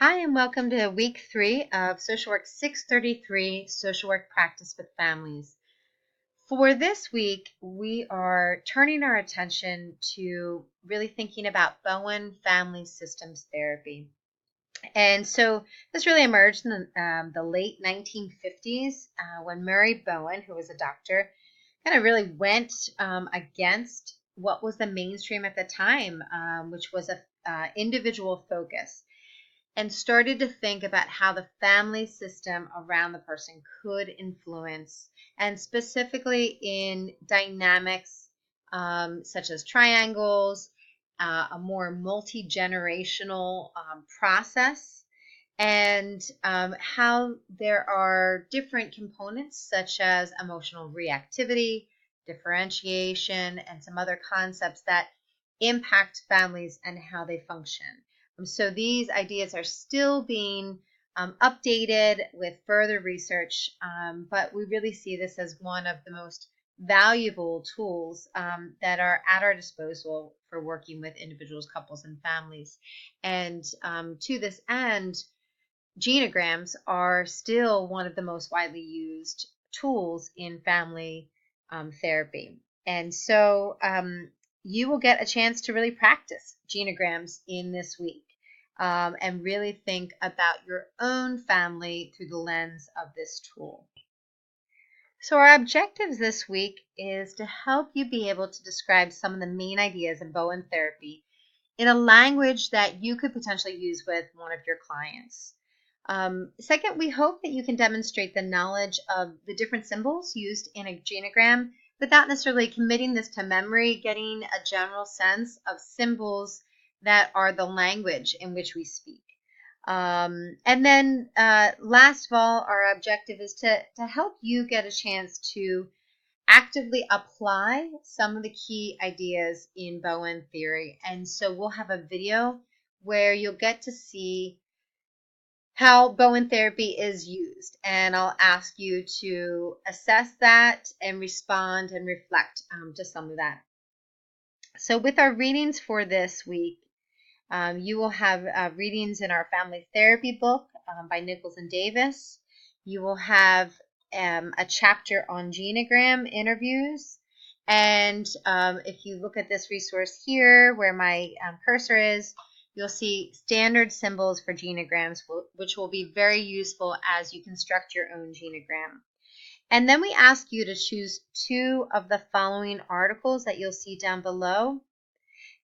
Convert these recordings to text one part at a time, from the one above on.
Hi, and welcome to week 3 of Social Work 633 Social Work Practice with Families. For this week, we are turning our attention to really thinking about Bowen Family Systems Therapy. And so this really emerged in the late 1950s when Murray Bowen, who was a doctor, kind of really went against what was the mainstream at the time, which was a individual focus, and started to think about how the family system around the person could influence, and specifically in dynamics such as triangles, a more multi-generational process, and how there are different components such as emotional reactivity, differentiation, and some other concepts that impact families and how they function. So these ideas are still being updated with further research, but we really see this as one of the most valuable tools that are at our disposal for working with individuals, couples, and families. And to this end, genograms are still one of the most widely used tools in family therapy. And so you will get a chance to really practice genograms in this week and really think about your own family through the lens of this tool. So our objectives this week is to help you be able to describe some of the main ideas in Bowen therapy in a language that you could potentially use with one of your clients. Second, we hope that you can demonstrate the knowledge of the different symbols used in a genogram without necessarily committing this to memory, getting a general sense of symbols that are the language in which we speak. And then last of all, our objective is to help you get a chance to actively apply some of the key ideas in Bowen theory. And so we'll have a video where you'll get to see how Bowen therapy is used. And I'll ask you to assess that and respond and reflect to some of that. So with our readings for this week, you will have readings in our family therapy book by Nichols and Davis. You will have a chapter on genogram interviews. And if you look at this resource here where my cursor is, you'll see standard symbols for genograms, which will be very useful as you construct your own genogram. And then we ask you to choose 2 of the following articles that you'll see down below.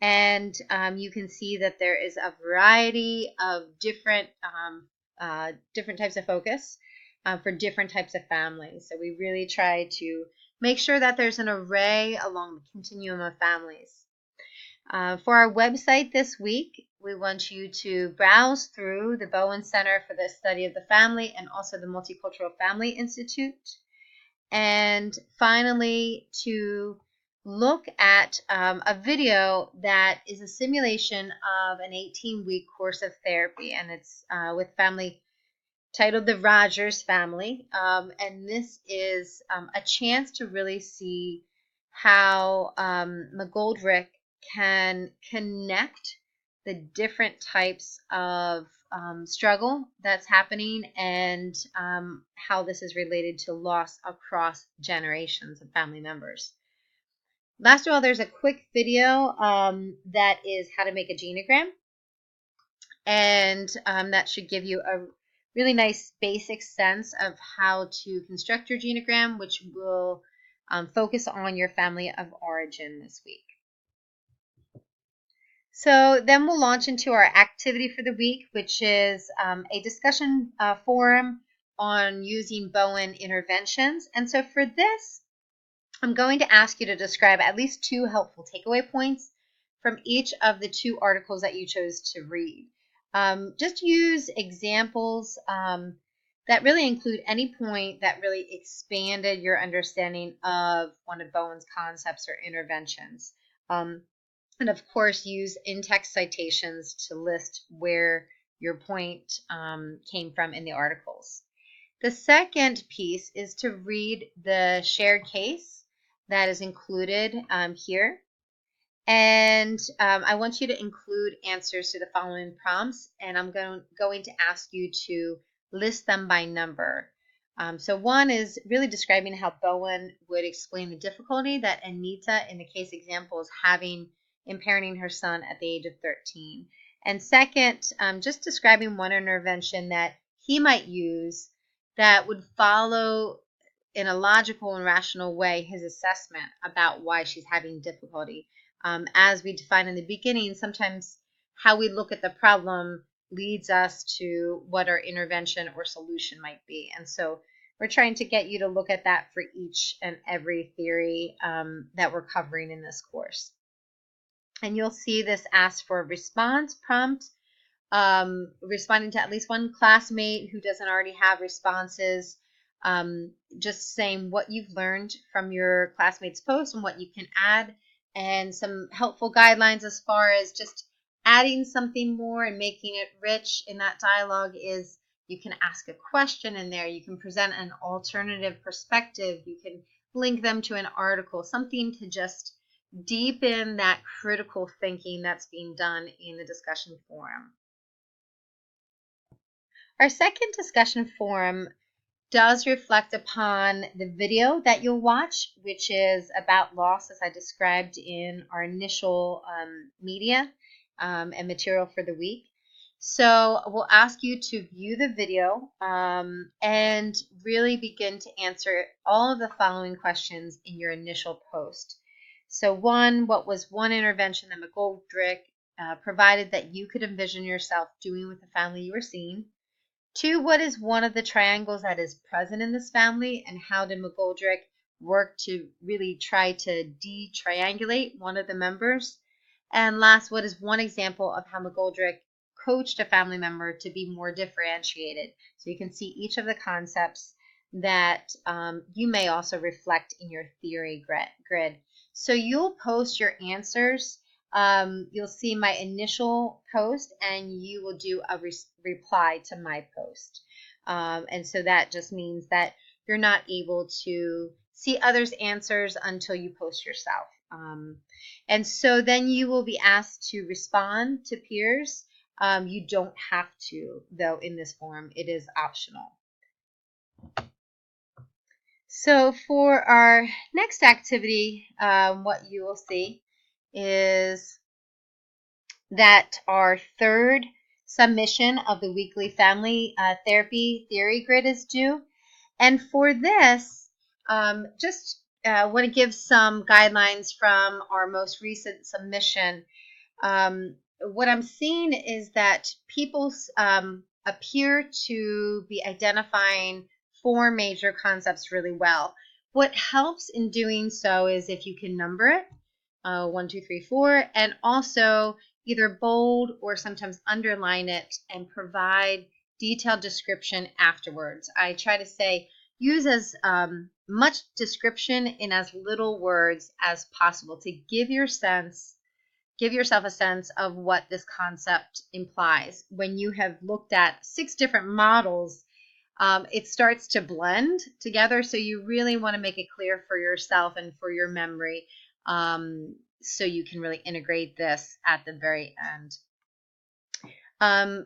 And you can see that there is a variety of different types of focus for different types of families. So we really try to make sure that there's an array along the continuum of families. For our website this week, we want you to browse through the Bowen Center for the Study of the Family and also the Multicultural Family Institute. And finally, to look at a video that is a simulation of an 18-week course of therapy, and it's with family titled The Rogers Family. And this is a chance to really see how McGoldrick can connect the different types of struggle that's happening and how this is related to loss across generations of family members. Last of all, there's a quick video that is how to make a genogram, and that should give you a really nice basic sense of how to construct your genogram, which will focus on your family of origin this week. So then we'll launch into our activity for the week, which is a discussion forum on using Bowen interventions. And so for this, I'm going to ask you to describe at least 2 helpful takeaway points from each of the 2 articles that you chose to read. Just use examples that really include any point that really expanded your understanding of one of Bowen's concepts or interventions. And of course, use in-text citations to list where your point came from in the articles. The second piece is to read the shared case that is included here. And I want you to include answers to the following prompts, and I'm going to ask you to list them by number. So one is really describing how Bowen would explain the difficulty that Anita, in the case example, is having in parenting her son at the age of 13. And second, just describing one intervention that he might use that would follow in a logical and rational way his assessment about why she's having difficulty. As we defined in the beginning, sometimes how we look at the problem leads us to what our intervention or solution might be. And so we're trying to get you to look at that for each and every theory that we're covering in this course. And you'll see this ask for a response prompt, responding to at least one classmate who doesn't already have responses, just saying what you've learned from your classmate's post and what you can add, and some helpful guidelines as far as just adding something more and making it rich in that dialogue is you can ask a question in there, you can present an alternative perspective, you can link them to an article, something to just deepen that critical thinking that's being done in the discussion forum. Our second discussion forum does reflect upon the video that you'll watch, which is about loss, as I described in our initial media and material for the week. So we'll ask you to view the video and really begin to answer all of the following questions in your initial post. So one, what was one intervention that McGoldrick provided that you could envision yourself doing with the family you were seeing? Two, what is one of the triangles that is present in this family, and how did McGoldrick work to really try to de-triangulate one of the members? And last, what is one example of how McGoldrick coached a family member to be more differentiated? So you can see each of the concepts that you may also reflect in your theory grid. So you'll post your answers. You'll see my initial post and you will do a reply to my post. And so that just means that you're not able to see others' answers until you post yourself. And so then you will be asked to respond to peers. You don't have to, though, in this form. It is optional. So for our next activity, what you will see is that our third submission of the weekly family therapy theory grid is due. And for this, just want to give some guidelines from our most recent submission. What I'm seeing is that people appear to be identifying four major concepts really well. What helps in doing so is if you can number it, 1, 2, 3, 4, and also either bold or sometimes underline it and provide detailed description afterwards. I try to say use as much description in as little words as possible to give yourself a sense of what this concept implies. When you have looked at 6 different models, it starts to blend together. So you really want to make it clear for yourself and for your memory, so you can really integrate this at the very end.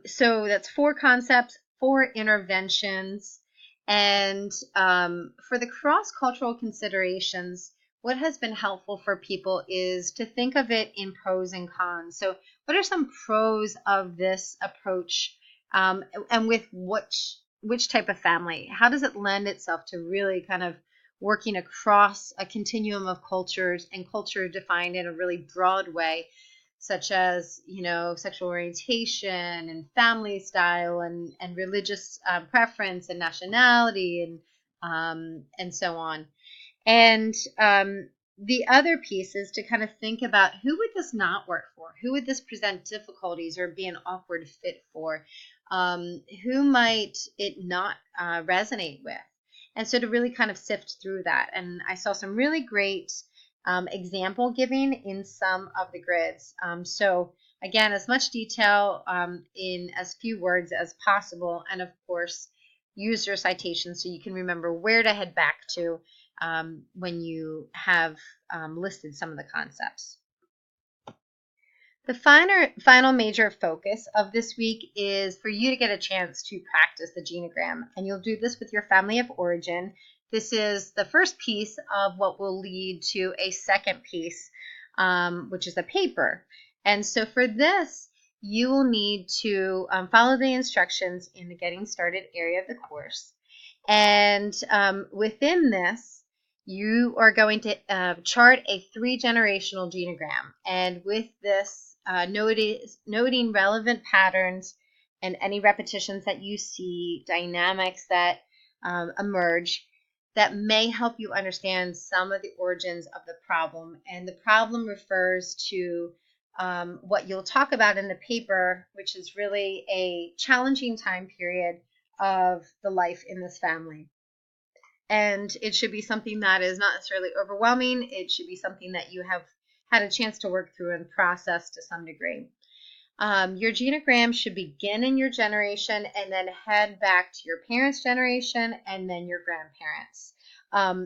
So that's 4 concepts, 4 interventions. And for the cross-cultural considerations, what has been helpful for people is to think of it in pros and cons. So what are some pros of this approach, and with which type of family? How does it lend itself to really kind of working across a continuum of cultures, and culture defined in a really broad way, such as, sexual orientation and family style and religious preference and nationality and so on. And the other piece is to kind of think about, who would this not work for? Who would this present difficulties or be an awkward fit for? Who might it not resonate with? And so to really kind of sift through that. And I saw some really great example giving in some of the grids. So again, as much detail in as few words as possible. And of course, use your citations so you can remember where to head back to when you have listed some of the concepts. The final major focus of this week is for you to get a chance to practice the genogram, and you'll do this with your family of origin. This is the first piece of what will lead to a second piece, which is a paper. And so for this, you will need to follow the instructions in the Getting Started area of the course. And within this, you are going to chart a 3-generational genogram. And with this, noting relevant patterns and any repetitions that you see, dynamics that emerge that may help you understand some of the origins of the problem. And the problem refers to what you'll talk about in the paper, which is really a challenging time period of the life in this family. And it should be something that is not necessarily overwhelming. It should be something that you have had a chance to work through and process to some degree. Your genogram should begin in your generation and then head back to your parents' generation and then your grandparents.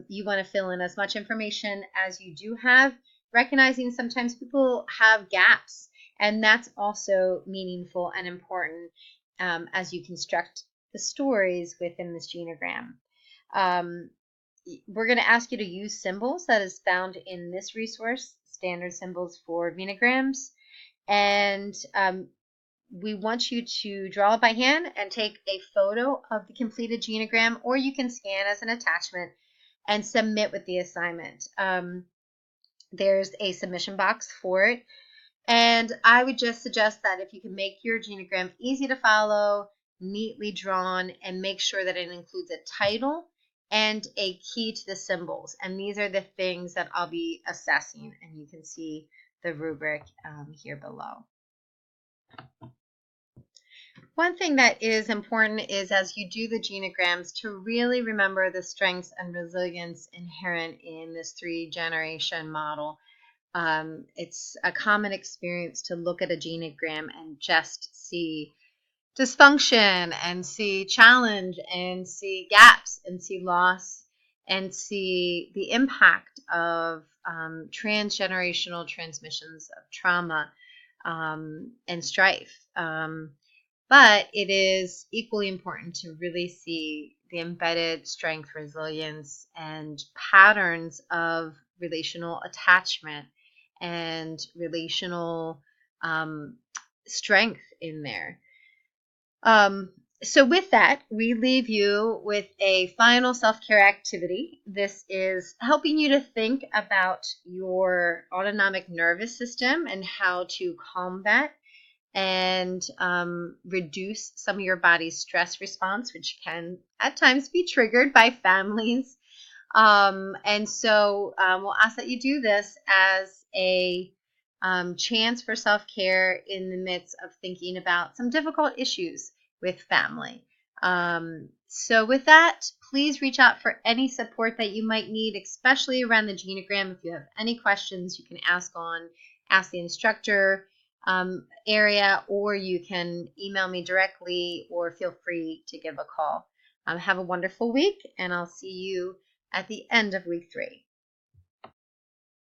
You want to fill in as much information as you do have, recognizing sometimes people have gaps, and that's also meaningful and important as you construct the stories within this genogram. We're going to ask you to use symbols that is found in this resource, standard symbols for venograms. And we want you to draw it by hand and take a photo of the completed genogram, or you can scan as an attachment and submit with the assignment. There's a submission box for it. And I would just suggest that if you can make your genogram easy to follow, neatly drawn, and make sure that it includes a title and a key to the symbols. And these are the things that I'll be assessing, and you can see the rubric here below. One thing that is important is, as you do the genograms, to really remember the strengths and resilience inherent in this 3-generation model. It's a common experience to look at a genogram and just see dysfunction and see challenge and see gaps and see loss and see the impact of transgenerational transmissions of trauma and strife. But it is equally important to really see the embedded strength, resilience, and patterns of relational attachment and relational strength in there. So with that, we leave you with a final self-care activity. This is helping you to think about your autonomic nervous system and how to calm that and reduce some of your body's stress response, which can at times be triggered by families. And so we'll ask that you do this as a chance for self-care in the midst of thinking about some difficult issues with family. So with that, please reach out for any support that you might need, especially around the genogram. If you have any questions, you can ask the instructor area, or you can email me directly, or feel free to give a call. Have a wonderful week, and I'll see you at the end of week 3.